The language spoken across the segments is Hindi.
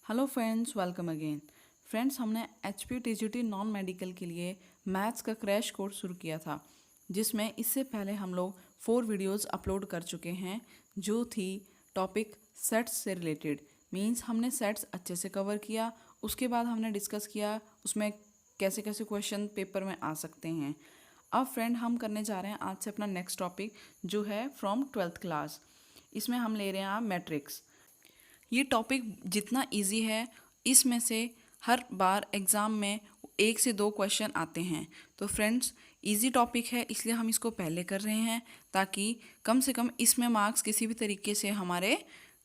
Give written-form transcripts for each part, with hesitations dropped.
Hello friends, welcome again. Friends, हमने HP TGT नॉन मेडिकल के लिए मैथ्स का क्रैश कोर्स शुरू किया था, जिसमें इससे पहले हम लोग 4 वीडियोस अपलोड कर चुके हैं, जो थी टॉपिक सेट्स से रिलेटेड। मींस हमने सेट्स अच्छे से कवर किया। उसके बाद हमने डिस्कस किया उसमें कैसे कैसे क्वेश्चन पेपर में आ सकते हैं। अब फ्रेंड, हम करने जा रहे हैं आज से अपना नेक्स्ट टॉपिक, जो है फ्रॉम 12th क्लास। इसमें हम ले रहे हैं मैट्रिक्स। ये टॉपिक जितना इजी है, इसमें से हर बार एग्ज़ाम में 1 से 2 क्वेश्चन आते हैं। तो फ्रेंड्स, इजी टॉपिक है, इसलिए हम इसको पहले कर रहे हैं, ताकि कम से कम इसमें मार्क्स किसी भी तरीके से हमारे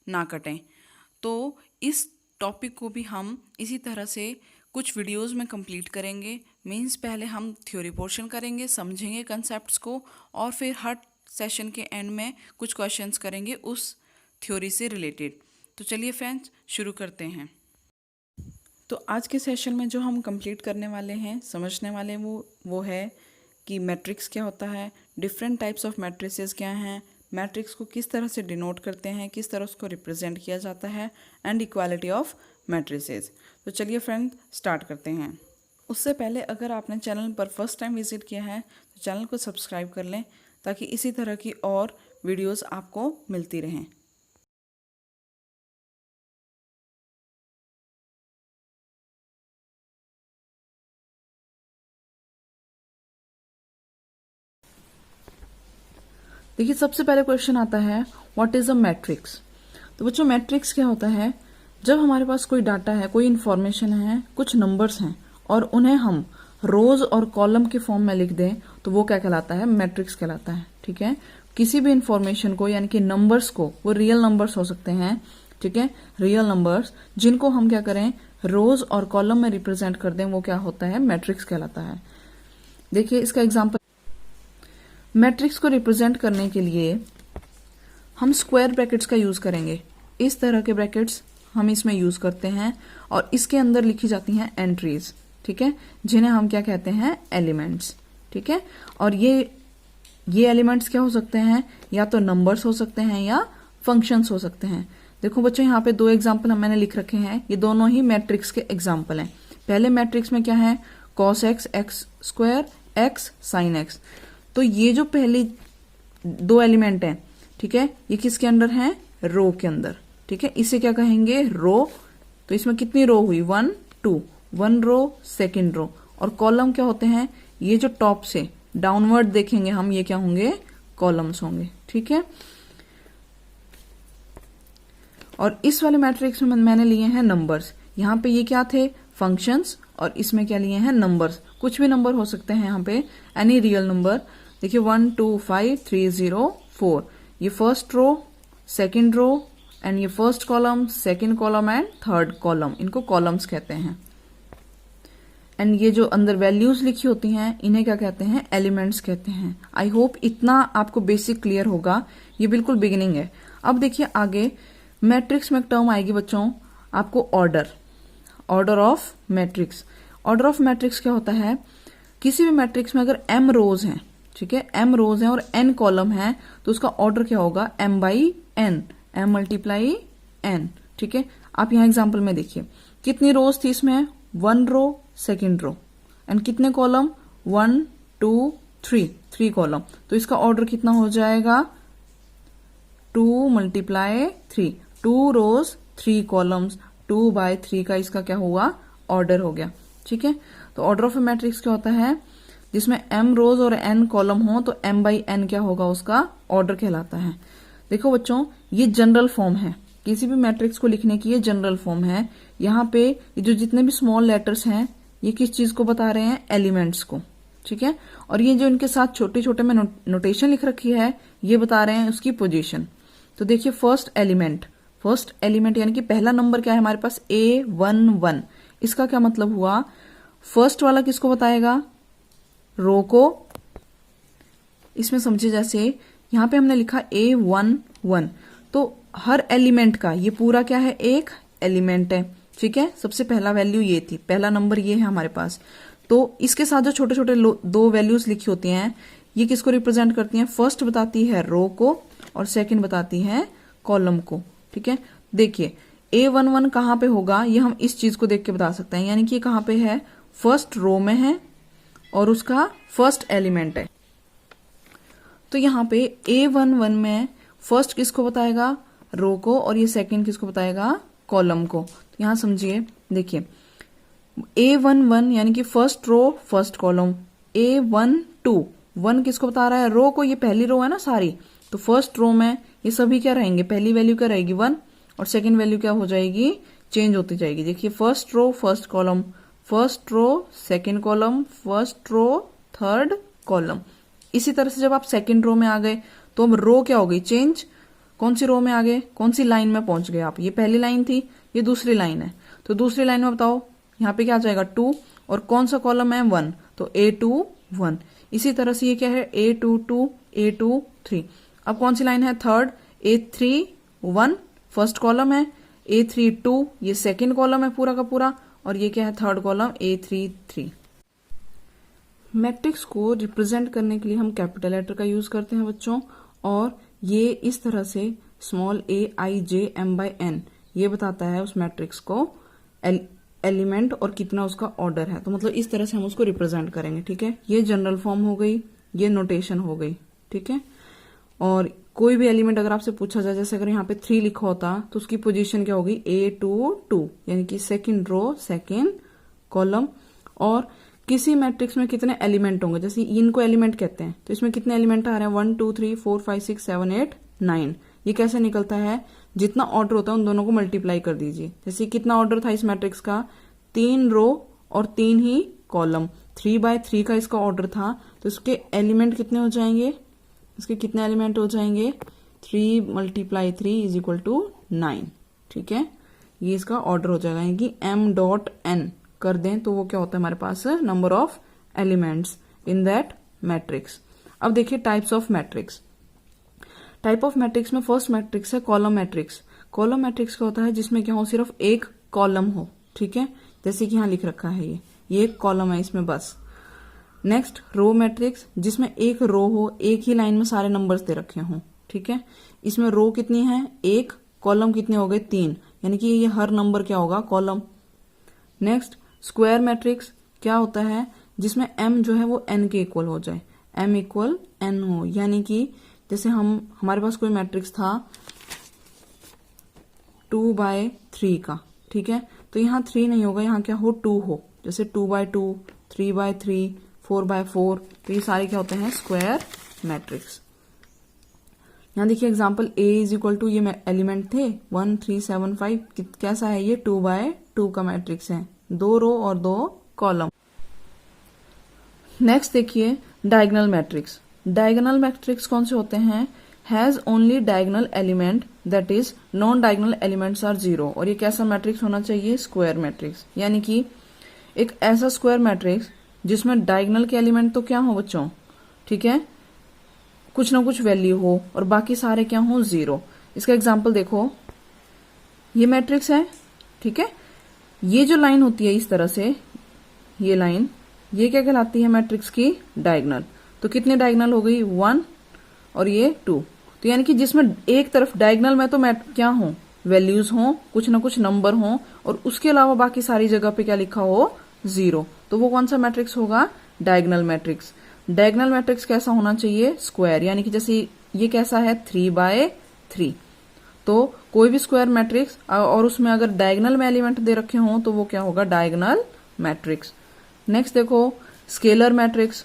ना कटें। तो इस टॉपिक को भी हम इसी तरह से कुछ वीडियोस में कंप्लीट करेंगे। मींस पहले हम थ्योरी पोर्शन करेंगे, समझेंगे कंसेप्ट्स को, और फिर हर सेशन के एंड में कुछ क्वेश्चंस करेंगे उस थ्योरी से रिलेटेड। तो चलिए फ्रेंड्स, शुरू करते हैं। तो आज के सेशन में जो हम कंप्लीट करने वाले हैं, समझने वाले वो है कि मैट्रिक्स क्या होता है, डिफरेंट टाइप्स ऑफ मैट्रिसेस क्या हैं, मैट्रिक्स को किस तरह से डिनोट करते हैं, किस तरह उसको रिप्रेजेंट किया जाता है, एंड इक्वालिटी ऑफ मैट्रिसेस। तो चलिए फ्रेंड, स्टार्ट करते हैं। उससे पहले अगर आपने चैनल पर फर्स्ट टाइम विजिट किया है तो चैनल को सब्सक्राइब कर लें, ताकि इसी तरह की और वीडियोज़ आपको मिलती रहें। देखिए, सबसे पहले क्वेश्चन आता है, व्हाट इज अ मैट्रिक्स। तो बच्चों, मैट्रिक्स क्या होता है? जब हमारे पास कोई डाटा है, कोई इन्फॉर्मेशन है, कुछ नंबर्स हैं, और उन्हें हम रोज और कॉलम के फॉर्म में लिख दें, तो वो क्या कहलाता है? मैट्रिक्स कहलाता है। ठीक है, किसी भी इन्फॉर्मेशन को, यानी कि नंबर्स को, वो रियल नंबर्स हो सकते हैं, ठीक है, रियल नंबर्स, जिनको हम क्या करें, रोज और कॉलम में रिप्रेजेंट कर दें, वो क्या होता है? मैट्रिक्स कहलाता है। देखिए इसका एग्जाम्पल, मैट्रिक्स को रिप्रेजेंट करने के लिए हम स्क्वायर ब्रैकेट्स का यूज करेंगे। इस तरह के ब्रैकेट्स हम इसमें यूज करते हैं, और इसके अंदर लिखी जाती हैं एंट्रीज, ठीक है, जिन्हें हम क्या कहते हैं? एलिमेंट्स। ठीक है, और ये एलिमेंट्स क्या हो सकते हैं? या तो नंबर्स हो सकते हैं या फंक्शंस हो सकते हैं। देखो बच्चों, यहाँ पे 2 एग्जाम्पल मैंने लिख रखे हैं, ये दोनों ही मैट्रिक्स के एग्जाम्पल हैं। पहले मैट्रिक्स में क्या है? cos x x square x sin x। तो ये जो पहले 2 एलिमेंट हैं, ठीक है, ये किसके अंदर हैं? रो के अंदर। ठीक है, इसे क्या कहेंगे? रो। तो इसमें कितनी रो हुई? 1 2, 1 रो, सेकेंड रो। और कॉलम क्या होते हैं? ये जो टॉप से डाउनवर्ड देखेंगे हम, ये क्या होंगे? कॉलम्स होंगे। ठीक है, और इस वाले मैट्रिक्स में मैंने लिए हैं नंबर्स। यहाँ पे ये क्या थे? फंक्शंस। और इसमें क्या लिए हैं? नंबर्स। कुछ भी नंबर हो सकते हैं यहाँ पे, एनी रियल नंबर। देखिए 1 2 5 3 0 4, ये first row, second row, and ये first column, second column and third column, इनको कॉलम्स कहते हैं। एंड ये जो अंदर वैल्यूज लिखी होती हैं, इन्हें क्या कहते हैं? एलिमेंट्स कहते हैं। आई होप इतना आपको बेसिक क्लियर होगा, ये बिल्कुल बिगिनिंग है। अब देखिए आगे, मैट्रिक्स में एक टर्म आएगी बच्चों, आपको order, order of matrix. Order of matrix क्या होता है? किसी भी मैट्रिक्स में अगर m रोज हैं, ठीक है, m रोज हैं और n कॉलम है, तो उसका ऑर्डर क्या होगा? m by n, m multiply n। ठीक है, आप यहां एग्जांपल में देखिए, कितनी रोज थी इसमें? 1 रो, सेकेंड रो, एंड कितने कॉलम? 1 2 3 कॉलम। तो इसका ऑर्डर कितना हो जाएगा? 2 मल्टीप्लाई 3, 2 रोज 3 कॉलम्स, 2 बाय 3 का इसका क्या हुआ? ऑर्डर हो गया। ठीक है, तो ऑर्डर ऑफ ए मैट्रिक्स क्या होता है? जिसमें m रोज और n कॉलम हो, तो m बाई n क्या होगा? उसका ऑर्डर कहलाता है। देखो बच्चों, ये जनरल फॉर्म है, किसी भी मैट्रिक्स को लिखने की ये जनरल फॉर्म है। यहाँ पे ये जो जितने भी स्मॉल लेटर्स हैं, ये किस चीज को बता रहे हैं? एलिमेंट्स को। ठीक है, और ये जो इनके साथ छोटे छोटे में नोटेशन लिख रखी है, ये बता रहे हैं उसकी पोजीशन। तो देखिए, फर्स्ट एलिमेंट यानी कि पहला नंबर क्या है हमारे पास? A11। इसका क्या मतलब हुआ? फर्स्ट वाला किसको बताएगा? रो को। इसमें समझिए, जैसे यहां पे हमने लिखा A11, तो हर एलिमेंट का ये पूरा क्या है? एक एलिमेंट है। ठीक है, सबसे पहला वैल्यू ये थी, पहला नंबर ये है हमारे पास। तो इसके साथ जो छोटे छोटे 2 वैल्यूज लिखी होती हैं, ये किसको रिप्रेजेंट करती हैं? फर्स्ट बताती है रो को, और सेकंड बताती है कॉलम को। ठीक है, देखिए A11 कहाँ पे होगा ये हम इस चीज को देख के बता सकते हैं, यानी कि कहाँ पे है, फर्स्ट रो में है और उसका फर्स्ट एलिमेंट है। तो यहाँ पे A11 में फर्स्ट किसको बताएगा, रो को, और ये सेकंड किसको बताएगा, कॉलम को। तो यहाँ समझिए, देखिए A11 यानी कि first row first column, A12 1 किसको बता रहा है, रो को, ये पहली रो है ना सारी, तो फर्स्ट रो में ये सभी क्या रहेंगे, पहली वैल्यू क्या रहेगी 1 और सेकंड वैल्यू क्या हो जाएगी, चेंज होती जाएगी। देखिए first row first column, first row second column, first row third column. इसी तरह से जब आप सेकंड रो में आ गए तो अब रो क्या हो गई, चेंज, कौन सी रो में आ गए, कौन सी लाइन में पहुंच गए आप, ये पहली लाइन थी, ये दूसरी लाइन है, तो दूसरी लाइन में बताओ यहाँ पे क्या आ जाएगा 2 और कौन सा कॉलम है 1, तो A21। इसी तरह से ये क्या है A22 A23। अब कौन सी लाइन है, थर्ड, A31 फर्स्ट कॉलम है, A32 ये सेकंड कॉलम है पूरा का पूरा, और ये क्या है, थर्ड कॉलम A33। मैट्रिक्स को रिप्रेजेंट करने के लिए हम कैपिटल लेटर का यूज करते हैं बच्चों, और ये इस तरह से स्मॉल AIJM/N ये बताता है उस मैट्रिक्स को एलिमेंट और कितना उसका ऑर्डर है। तो मतलब इस तरह से हम उसको रिप्रेजेंट करेंगे, ठीक है। ये जनरल फॉर्म हो गई, ये नोटेशन हो गई, ठीक है। और कोई भी एलिमेंट अगर आपसे पूछा जाए, जैसे अगर यहाँ पे 3 लिखा होता तो उसकी पोजीशन क्या होगी, A22 यानी कि सेकंड रो सेकंड कॉलम। और किसी मैट्रिक्स में कितने एलिमेंट होंगे, जैसे इनको एलिमेंट कहते हैं, तो इसमें कितने एलिमेंट आ रहे हैं 1 2 3 4 5 6 7 8 9। ये कैसे निकलता है, जितना ऑर्डर होता है उन दोनों को मल्टीप्लाई कर दीजिए। जैसे कितना ऑर्डर था इस मैट्रिक्स का, 3 रो और 3 ही कॉलम, 3/3 का इसका ऑर्डर था, तो इसके एलिमेंट कितने हो जाएंगे, इसके कितने एलिमेंट हो जाएंगे, 3 × 3 = 9, ठीक है। ये इसका ऑर्डर हो जाएगा, यानी कि M.N कर दें तो वो क्या होता है हमारे पास, number of elements in that matrix. अब देखिए types of matrix. Type of matrix में फर्स्ट मैट्रिक्स है कॉलम मैट्रिक्स। कॉलम मैट्रिक्स क्या होता है, जिसमें क्या हो, सिर्फ एक कॉलम हो, ठीक है, जैसे कि यहाँ लिख रखा है ये एक कॉलम है इसमें बस। नेक्स्ट रो मैट्रिक्स, जिसमें एक रो हो, एक ही लाइन में सारे नंबर्स दे रखे हों, ठीक है। इसमें रो कितनी है, एक, कॉलम कितने हो गए 3, यानी कि ये हर नंबर क्या होगा, कॉलम। नेक्स्ट स्क्वायर मैट्रिक्स क्या होता है, जिसमें m जो है वो n के इक्वल हो जाए, m = n हो, यानी कि जैसे हमारे पास कोई मैट्रिक्स था 2/3 का, ठीक है, तो यहाँ 3 नहीं होगा, यहाँ क्या हो 2 हो, जैसे 2/2 3/3 4/4, तो ये सारे क्या होते हैं, स्क्वायर मैट्रिक्स। यहाँ देखिए एग्जांपल A = ये एलिमेंट थे 1 3 7 5, कैसा है ये 2/2 का मैट्रिक्स है, 2 रो और 2 कॉलम। नेक्स्ट देखिए डायगोनल मैट्रिक्स। डायगोनल मैट्रिक्स कौन से होते हैं, has only diagonal element, that is non diagonal elements are 0। और ये कैसा मैट्रिक्स होना चाहिए, स्क्वायर मैट्रिक्स, यानी कि एक ऐसा स्क्वायर मैट्रिक्स जिसमें डायगोनल के एलिमेंट तो क्या हो बच्चों, ठीक है, कुछ ना कुछ वैल्यू हो और बाकी सारे क्या हो 0। इसका एग्जाम्पल देखो, ये मैट्रिक्स है, ठीक है, ये जो लाइन होती है इस तरह से, ये लाइन, ये क्या कहलाती है मैट्रिक्स की डायगोनल। तो कितने डायगोनल हो गई 1 और ये 2, तो यानी कि जिसमें एक तरफ डायगोनल में तो क्या हो, वैल्यूज हो, कुछ ना कुछ नंबर हो, और उसके अलावा बाकी सारी जगह पे क्या लिखा हो 0, तो वो कौन सा मैट्रिक्स होगा, डायगोनल मैट्रिक्स। डायगोनल मैट्रिक्स कैसा होना चाहिए, स्क्वायर, यानी कि जैसे ये कैसा है 3/3, तो कोई भी स्क्वायर मैट्रिक्स और उसमें अगर डायगोनल में एलिमेंट दे रखे हों तो वो क्या होगा, डायगोनल मैट्रिक्स। नेक्स्ट देखो स्केलर मैट्रिक्स।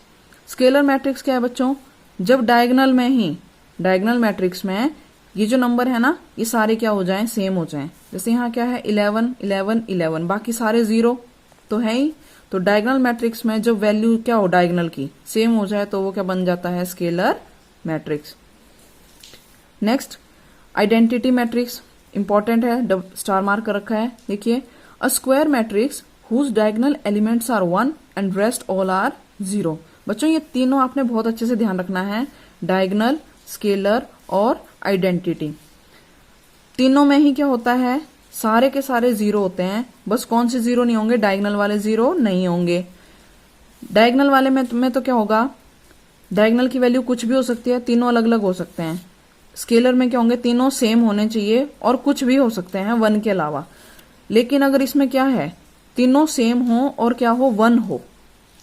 स्केलर मैट्रिक्स क्या है बच्चों, जब डायगोनल में ही, डायगोनल मैट्रिक्स में ये जो नंबर है ना, ये सारे क्या हो जाएं, सेम हो जाएं। जैसे यहाँ क्या है 11 11 11, बाकी सारे 0 तो है ही, तो डायगोनल मैट्रिक्स में जब वैल्यू क्या हो डायगोनल की सेम हो जाए तो वो क्या बन जाता है, scalar matrix. Next identity matrix, important है, स्टार मार्क कर रखा है, देखिए a square matrix whose diagonal elements are 1 and rest all are 0। बच्चों ये तीनों आपने बहुत अच्छे से ध्यान रखना है, डायगोनल, स्केलर और आइडेंटिटी। तीनों में ही क्या होता है, सारे के सारे 0 होते हैं, बस कौन से 0 नहीं होंगे, डायगोनल वाले 0 नहीं होंगे। डायगोनल वाले में तो क्या होगा, डायगोनल की वैल्यू कुछ भी हो सकती है, तीनों अलग अलग हो सकते हैं। स्केलर में क्या होंगे, तीनों सेम होने चाहिए और कुछ भी हो सकते हैं 1 के अलावा। लेकिन अगर इसमें क्या है, तीनों सेम हो और क्या हो, 1 हो।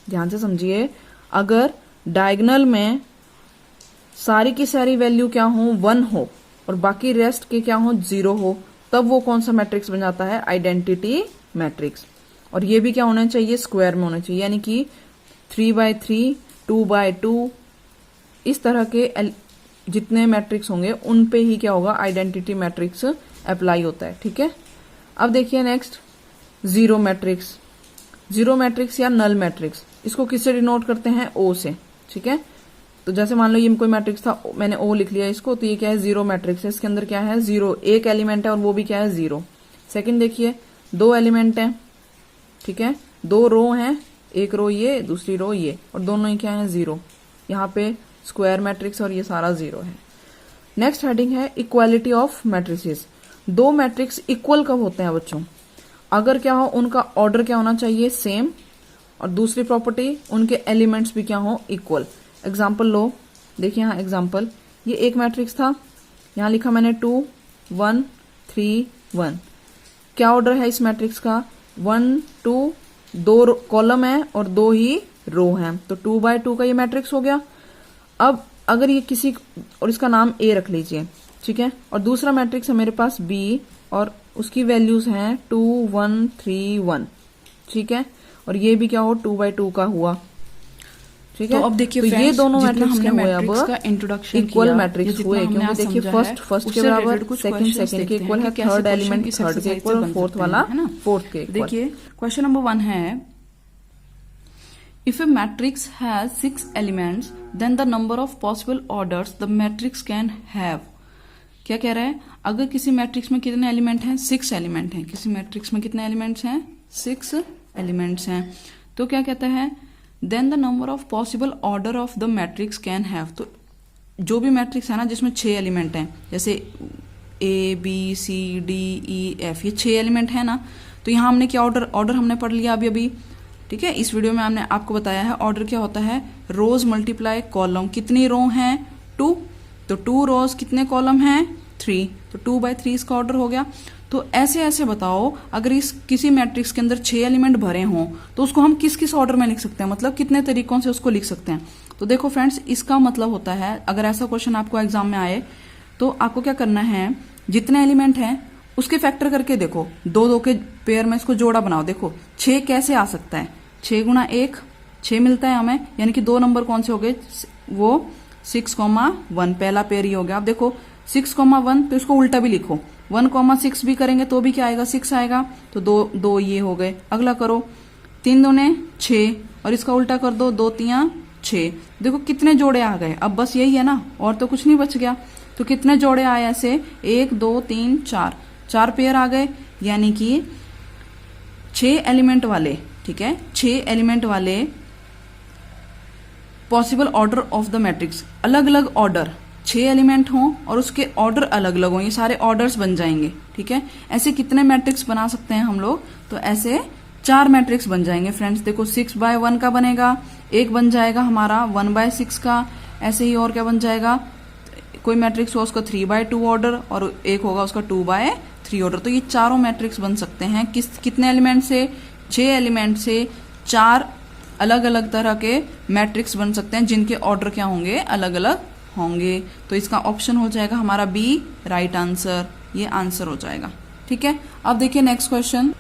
ध्यान से समझिए, अगर डायगोनल में सारी की सारी वैल्यू क्या हो, 1 हो और बाकी रेस्ट के क्या हो, 0 हो, तब वो कौन सा मैट्रिक्स बन जाता है, आइडेंटिटी मैट्रिक्स। और ये भी क्या होना चाहिए, स्क्वायर में होना चाहिए, यानी कि 3/3, 2/2, इस तरह के जितने मैट्रिक्स होंगे उन पे ही क्या होगा, आइडेंटिटी मैट्रिक्स अप्लाई होता है। ठीक है, अब देखिए next, zero matrix. Zero matrix या नल मैट्रिक्स, इसको किससे डिनोट करते हैं, ओ से। ठीक है, तो जैसे मान लो ये कोई मैट्रिक्स था, मैंने ओ लिख लिया इसको, तो ये क्या है, जीरो मैट्रिक्स है। इसके अंदर क्या है, 0, एक एलिमेंट है और वो भी क्या है, 0। सेकंड देखिए, 2 एलिमेंट है, ठीक है, 2 रो हैं, एक रो ये, दूसरी रो ये, और दोनों ही क्या है, 0। यहाँ पे स्क्वायर मैट्रिक्स और ये सारा 0 है। नेक्स्ट हेडिंग है equality of matrices. 2 matrix equal कब होते हैं बच्चों, अगर क्या हो, उनका ऑर्डर क्या होना चाहिए, सेम, और दूसरी प्रॉपर्टी, उनके एलिमेंट्स भी क्या हो, इक्वल। एग्जाम्पल लो, देखिए यहाँ एग्जाम्पल, ये एक मैट्रिक्स था, यहाँ लिखा मैंने 2 1 3 1। क्या ऑर्डर है इस मैट्रिक्स का, 1 2, 2 कॉलम है और 2 ही रो हैं, तो 2/2 का ये मैट्रिक्स हो गया। अब अगर ये किसी, और इसका नाम ए रख लीजिए, ठीक है, और दूसरा मैट्रिक्स है मेरे पास बी और उसकी वैल्यूज हैं 2 1 3 1। ठीक है, और ये भी क्या हो, 2/2 का हुआ। ठीक है, तो अब देखिए तो ये दोनों मैट्रिक्स हमने हुए, मैट्रिक्स अब का इंट्रोडक्शन इक्वल मैट्रिक्स हुए, क्योंकि देखिए फर्स्ट के बराबर, सेकंड के इक्वल है, थर्ड एलिमेंट थर्ड के इक्वल, फोर्थ वाला फोर्थ के इक्वल। देखिए क्वेश्चन नंबर 1 है, if A matrix has 6 elements then the number of possible orders the matrix can have. क्या कह रहा है, अगर किसी मैट्रिक्स में कितने एलिमेंट हैं, 6 एलिमेंट हैं। किसी मैट्रिक्स में कितने एलिमेंट्स हैं, 6 एलिमेंट्स हैं। तो क्या कहता है, then the number of possible order of the matrix can have. तो जो भी मैट्रिक्स है ना जिसमें 6 एलिमेंट हैं, जैसे A B C D E F, ये 6 एलिमेंट है ना, तो यहाँ हमने क्या ऑर्डर हमने पढ़ लिया अभी। ठीक है, इस वीडियो में हमने आपको बताया है ऑर्डर क्या होता है, रोज मल्टीप्लाई कॉलम। कितनी रो हैं, 2, तो 2 रोज, कितने कॉलम हैं, 3, तो 2/3 इसका ऑर्डर हो गया। तो ऐसे ऐसे बताओ, अगर इस किसी मैट्रिक्स के अंदर 6 एलिमेंट भरे हों तो उसको हम किस किस ऑर्डर में लिख सकते हैं, मतलब कितने तरीकों से उसको लिख सकते हैं। तो देखो फ्रेंड्स, इसका मतलब होता है, अगर ऐसा क्वेश्चन आपको एग्जाम में आए तो आपको क्या करना है, जितने एलिमेंट हैं उसके फैक्टर करके देखो, 2-2 के पेयर में इसको जोड़ा बनाओ। देखो 6 कैसे आ सकता है, 6 गुणा 1 6 मिलता है हमें, यानी कि 2 नंबर कौन से हो गए, वो 6,1, पहला पेयर ही हो गया। अब देखो 6,1, तो इसको उल्टा भी लिखो, 1,6 भी करेंगे तो भी क्या आएगा, 6 आएगा, तो 2 ये हो गए। अगला करो, 3 दूने 6 और इसका उल्टा कर दो, 2 3 6। देखो कितने जोड़े आ गए, अब बस यही है ना, और तो कुछ नहीं बच गया। तो कितने जोड़े आए ऐसे, 1 2 3 4 पेयर आ गए, यानी कि 6 एलिमेंट वाले, ठीक है, 6 एलिमेंट वाले possible order of the matrix, अलग अलग ऑर्डर, 6 एलिमेंट हों और उसके ऑर्डर अलग अलग हों, ये सारे ऑर्डर्स बन जाएंगे। ठीक है, ऐसे कितने मैट्रिक्स बना सकते हैं हम लोग, तो ऐसे 4 मैट्रिक्स बन जाएंगे फ्रेंड्स। देखो 6/1 का बनेगा, एक बन जाएगा हमारा 1/6 का, ऐसे ही और क्या बन जाएगा, कोई मैट्रिक्स हो उसका 3/2 ऑर्डर और एक होगा उसका 2/3 ऑर्डर। तो ये चारों मैट्रिक्स बन सकते हैं कितने एलिमेंट से, 6 एलिमेंट से 4 अलग अलग तरह के मैट्रिक्स बन सकते हैं, जिनके ऑर्डर क्या होंगे, अलग अलग होंगे। तो इसका ऑप्शन हो जाएगा हमारा बी, राइट आंसर, ये आंसर हो जाएगा। ठीक है, अब देखिए next question,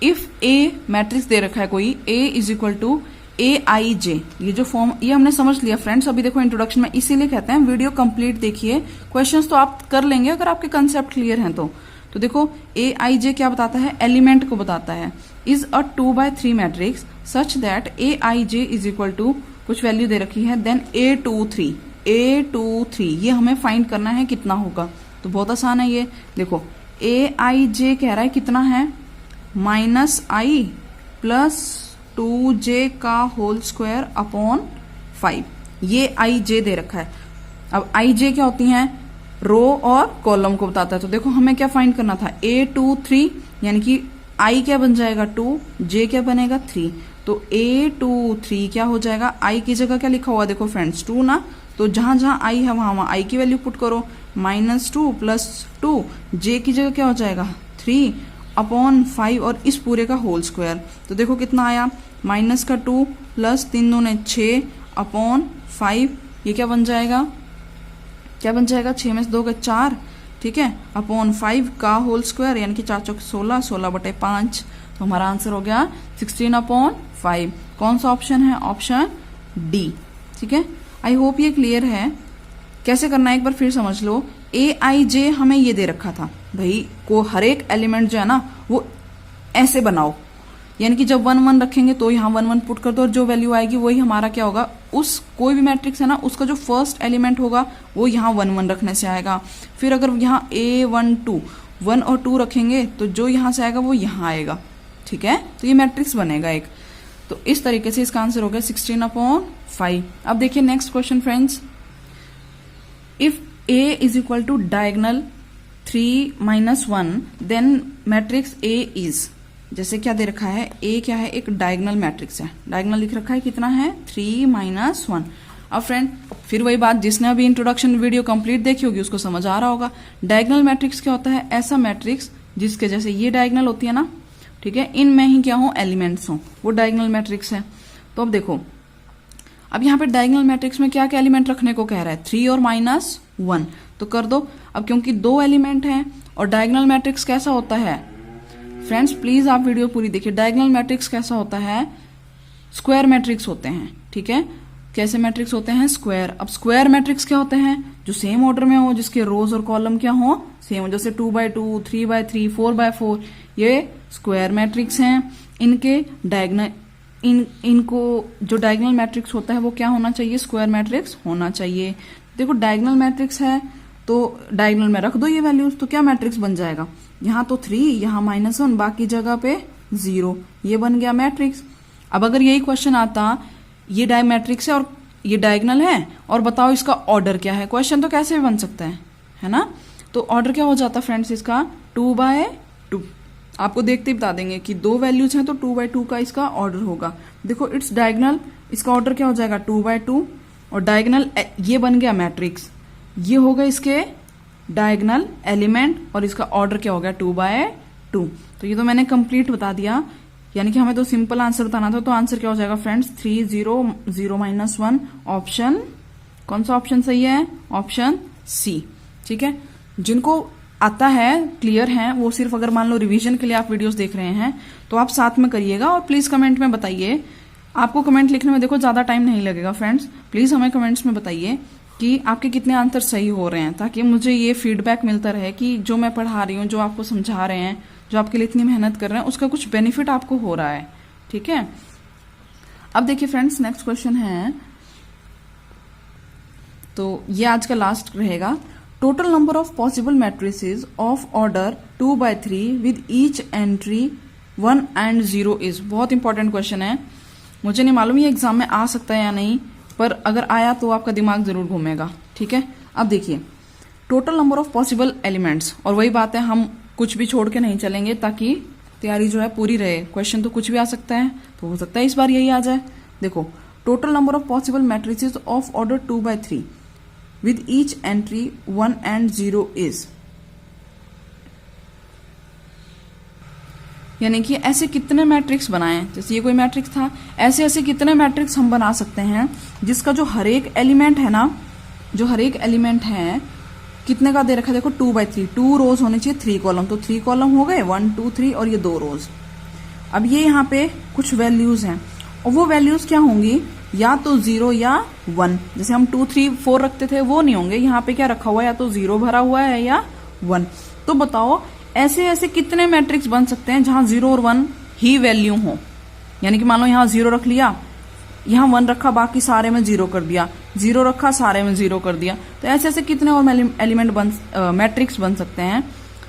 if A matrix दे रखा है कोई, A is equal to AIJ, ये जो फॉर्म, ये हमने समझ लिया फ्रेंड्स। अभी देखो इंट्रोडक्शन में, इसीलिए कहते हैं वीडियो कंप्लीट देखिए, क्वेश्चंस तो आप कर लेंगे अगर आपके कंसेप्ट क्लियर हैं तो देखो AIJ क्या बताता है, एलिमेंट को बताता है। Is a 2/3 matrix such that AIJ is equal to, कुछ वैल्यू दे रखी है, देन A23 ये हमें फाइंड करना है कितना होगा। तो बहुत आसान है ये, देखो AIJ कह रहा है कितना है, -i + 2j का होल स्क्वायर अपॉन 5, ये IJ दे रखा है। अब IJ क्या होती हैं, रो और कॉलम को बताता है। तो देखो हमें क्या फाइंड करना था, A23, यानी कि I क्या बन जाएगा 2, J क्या बनेगा 3, तो A23 क्या हो जाएगा, I की जगह क्या लिखा हुआ देखो फ्रेंड्स 2 ना, तो जहां जहां आई है वहां वहां आई की वैल्यू पुट करो। -2 + 2, जे की जगह क्या हो जाएगा 3/5 और इस पूरे का होल स्क्वायर। तो देखो कितना आया, -2 + 3 दूने 6/5, ये क्या बन जाएगा, 6 में से 2 के 4, ठीक है, /5 का होल स्क्वायर, यानी कि 4 चौक 16, 16/5। तो हमारा आंसर हो गया 16/5। कौन सा ऑप्शन है, ऑप्शन डी। ठीक है, आई होप ये क्लियर है। कैसे करना है एक बार फिर समझ लो। AIJ हमें ये दे रखा था भाई, को हर एक एलिमेंट जो है ना वो ऐसे बनाओ, यानी कि जब 1 1 रखेंगे तो यहाँ 1 1 पुट कर दो और जो वैल्यू आएगी वही हमारा क्या होगा, उस कोई भी मैट्रिक्स है ना उसका जो फर्स्ट एलिमेंट होगा वो यहाँ 1 1 रखने से आएगा। फिर अगर यहाँ A1 2 1 और 2 रखेंगे तो जो यहाँ से आएगा वो यहाँ आएगा। ठीक है, तो ये मैट्रिक्स बनेगा एक। तो इस तरीके से इसका आंसर हो गया 16/5। अब देखिए next question friends, if A = diagonal 3 - 1 then matrix A is, जैसे क्या दे रखा है, A क्या है, एक डायगोनल मैट्रिक्स है। डायगोनल लिख रखा है, कितना है 3 - 1। अब फ्रेंड फिर वही बात, जिसने अभी इंट्रोडक्शन वीडियो कंप्लीट देखी होगी उसको समझ आ रहा होगा। डायगोनल मैट्रिक्स क्या होता है, ऐसा मैट्रिक्स जिसके जैसे ये डायगोनल होती है ना, ठीक है, इनमें ही क्या हो, एलिमेंट्स हो, वो डायगोनल मैट्रिक्स है। तो अब देखो, अब यहाँ पे डायगोनल मैट्रिक्स में क्या क्या एलिमेंट रखने को कह रहा है, 3 और -1, तो कर दो। अब क्योंकि 2 एलिमेंट हैं और डायगोनल मैट्रिक्स कैसा होता है फ्रेंड्स, प्लीज आप वीडियो पूरी देखिए। डायगोनल मैट्रिक्स कैसा होता है, स्क्वायर मैट्रिक्स होते हैं। ठीक है, कैसे मैट्रिक्स होते हैं, स्क्वायर। अब स्क्वायर मैट्रिक्स क्या होते हैं, जो सेम ऑर्डर में हो, जिसके रोज और कॉलम क्या हो, सेम हो, जैसे 2x2, 3x3, 4x4, ये स्क्वायर मैट्रिक्स हैं। इनके डायगोनल इनको जो डायगोनल मैट्रिक्स होता है वो क्या होना चाहिए, स्क्वायर मैट्रिक्स होना चाहिए। देखो डायगोनल मैट्रिक्स है तो डायगोनल में रख दो ये वैल्यूज, तो क्या मैट्रिक्स बन जाएगा, यहाँ तो 3, यहाँ -1, बाकी जगह पे 0, ये बन गया मैट्रिक्स। अब अगर यही क्वेश्चन आता, ये मैट्रिक्स है और ये डायगोनल है और बताओ इसका ऑर्डर क्या है, क्वेश्चन तो कैसे भी बन सकता है ना। तो ऑर्डर क्या हो जाता फ्रेंड्स इसका, 2/2। आपको देखते ही बता देंगे कि 2 वैल्यूज हैं तो 2/2 का इसका ऑर्डर होगा। देखो इट्स डायगोनल, इसका ऑर्डर क्या हो जाएगा 2/2, और डायगोनल ये बन गया मैट्रिक्स, ये हो गए इसके डायगोनल एलिमेंट और इसका ऑर्डर क्या हो गया 2/2। तो ये तो मैंने कंप्लीट बता दिया, यानी कि हमें तो सिंपल आंसर बताना था। तो आंसर क्या हो जाएगा फ्रेंड्स, 3 0 0 -1। ऑप्शन कौन सा ऑप्शन सही है, ऑप्शन सी। ठीक है, जिनको आता है, क्लियर है, वो सिर्फ अगर मान लो रिवीजन के लिए आप वीडियोस देख रहे हैं तो आप साथ में करिएगा और प्लीज कमेंट में बताइए। आपको कमेंट लिखने में देखो ज्यादा टाइम नहीं लगेगा फ्रेंड्स, प्लीज हमें कमेंट्स में बताइए कि आपके कितने आंसर सही हो रहे हैं, ताकि मुझे ये फीडबैक मिलता रहे कि जो मैं पढ़ा रही हूँ, जो आपको समझा रहे हैं, जो आपके लिए इतनी मेहनत कर रहे हैं, उसका कुछ बेनिफिट आपको हो रहा है। ठीक है, अब देखिए फ्रेंड्स नेक्स्ट क्वेश्चन है, तो ये आज का लास्ट रहेगा। Total number of possible matrices of order 2/3 with each entry 1 and 0 is. बहुत इंपॉर्टेंट क्वेश्चन है, मुझे नहीं मालूम ये एग्जाम में आ सकता है या नहीं, पर अगर आया तो आपका दिमाग जरूर घूमेगा। ठीक है, अब देखिए total number of possible elements, और वही बात है हम कुछ भी छोड़ के नहीं चलेंगे ताकि तैयारी जो है पूरी रहे। क्वेश्चन तो कुछ भी आ सकता है, तो हो सकता है इस बार यही आ जाए। देखो total number of possible matrices of order 2/3 with each entry 1 and 0 is, यानी कि ऐसे कितने मैट्रिक्स बनाएं, जैसे ये कोई मैट्रिक्स था, ऐसे ऐसे कितने मैट्रिक्स हम बना सकते हैं जिसका जो हर एक एलिमेंट है ना, जो हर एक एलिमेंट है कितने का दे रखा है, देखो 2/3, 2 रोज होने चाहिए, 3 कॉलम, तो 3 कॉलम हो गए, 1 2 3, और ये 2 रोज। अब ये यहाँ पे कुछ वैल्यूज हैं और वो वैल्यूज क्या होंगी, या तो 0 या 1। जैसे हम 2 3 4 रखते थे वो नहीं होंगे, यहाँ पे क्या रखा हुआ है, या तो 0 भरा हुआ है या 1। तो बताओ ऐसे ऐसे कितने मैट्रिक्स बन सकते हैं जहां 0 और 1 ही वैल्यू हो, यानी कि मान लो यहाँ 0 रख लिया, यहाँ 1 रखा, बाकी सारे में 0 कर दिया, 0 रखा, सारे में 0 कर दिया। तो ऐसे ऐसे कितने और एलिमेंट मैट्रिक्स बन सकते हैं।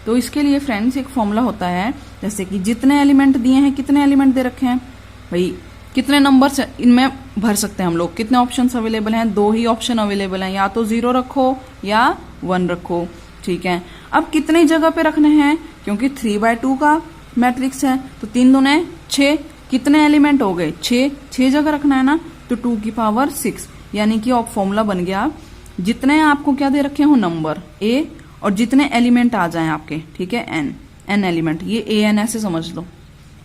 तो इसके लिए फ्रेंड्स एक फॉर्मूला होता है, जैसे कि जितने एलिमेंट दिए हैं, कितने एलिमेंट दे रखे हैं भाई, कितने नंबर इनमें भर सकते हैं हम लोग, कितने ऑप्शंस अवेलेबल हैं, 2 ही ऑप्शन अवेलेबल हैं, या तो 0 रखो या 1 रखो। ठीक है, अब कितनी जगह पे रखने हैं, क्योंकि 3/2 का मैट्रिक्स है तो 3 दूने 6, कितने एलिमेंट हो गए, 6 जगह रखना है ना, तो 2 की पावर 6, यानी कि अब फॉर्मूला बन गया, जितने आपको क्या दे रखे हो नंबर ए, और जितने एलिमेंट आ जाएं आपके, ठीक है, एन एलिमेंट, ये ए एन ऐसे समझ लो।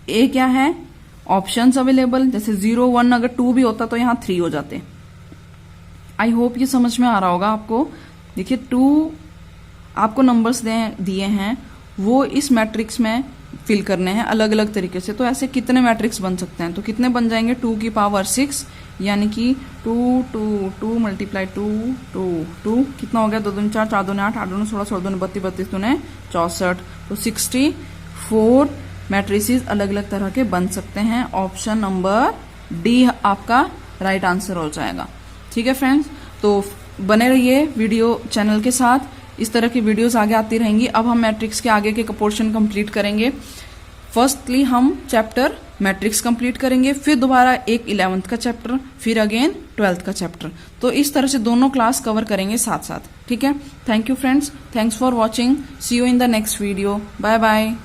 ए क्या है, ऑप्शंस अवेलेबल, जैसे 0 1 अगर 2 भी होता तो यहाँ 3 हो जाते। आई होप ये समझ में आ रहा होगा आपको। देखिए 2 आपको नंबर्स दिए हैं, वो इस मैट्रिक्स में फिल करने हैं अलग अलग तरीके से। तो ऐसे कितने मैट्रिक्स बन सकते हैं, तो कितने बन जाएंगे, 2 की पावर 6, यानी कि 2 2 2 मल्टीप्लाई 2 2 2 कितना हो गया, 2 2 4 4 2 8 8 2 16 16 2 32 32 2 64, तो 64 मैट्रिसेस अलग अलग तरह के बन सकते हैं। ऑप्शन नंबर डी आपका राइट आंसर हो जाएगा। ठीक है फ्रेंड्स, तो बने रहिए वीडियो चैनल के साथ, इस तरह की वीडियोस आगे आती रहेंगी। अब हम मैट्रिक्स के आगे के पोर्शन कंप्लीट करेंगे। फर्स्टली हम चैप्टर मैट्रिक्स कंप्लीट करेंगे, फिर दोबारा एक 11th का चैप्टर, फिर अगेन 12th का चैप्टर। तो इस तरह से दोनों क्लास कवर करेंगे साथ साथ। ठीक है, thank you friends, thanks for watching, see you in the next video, bye bye.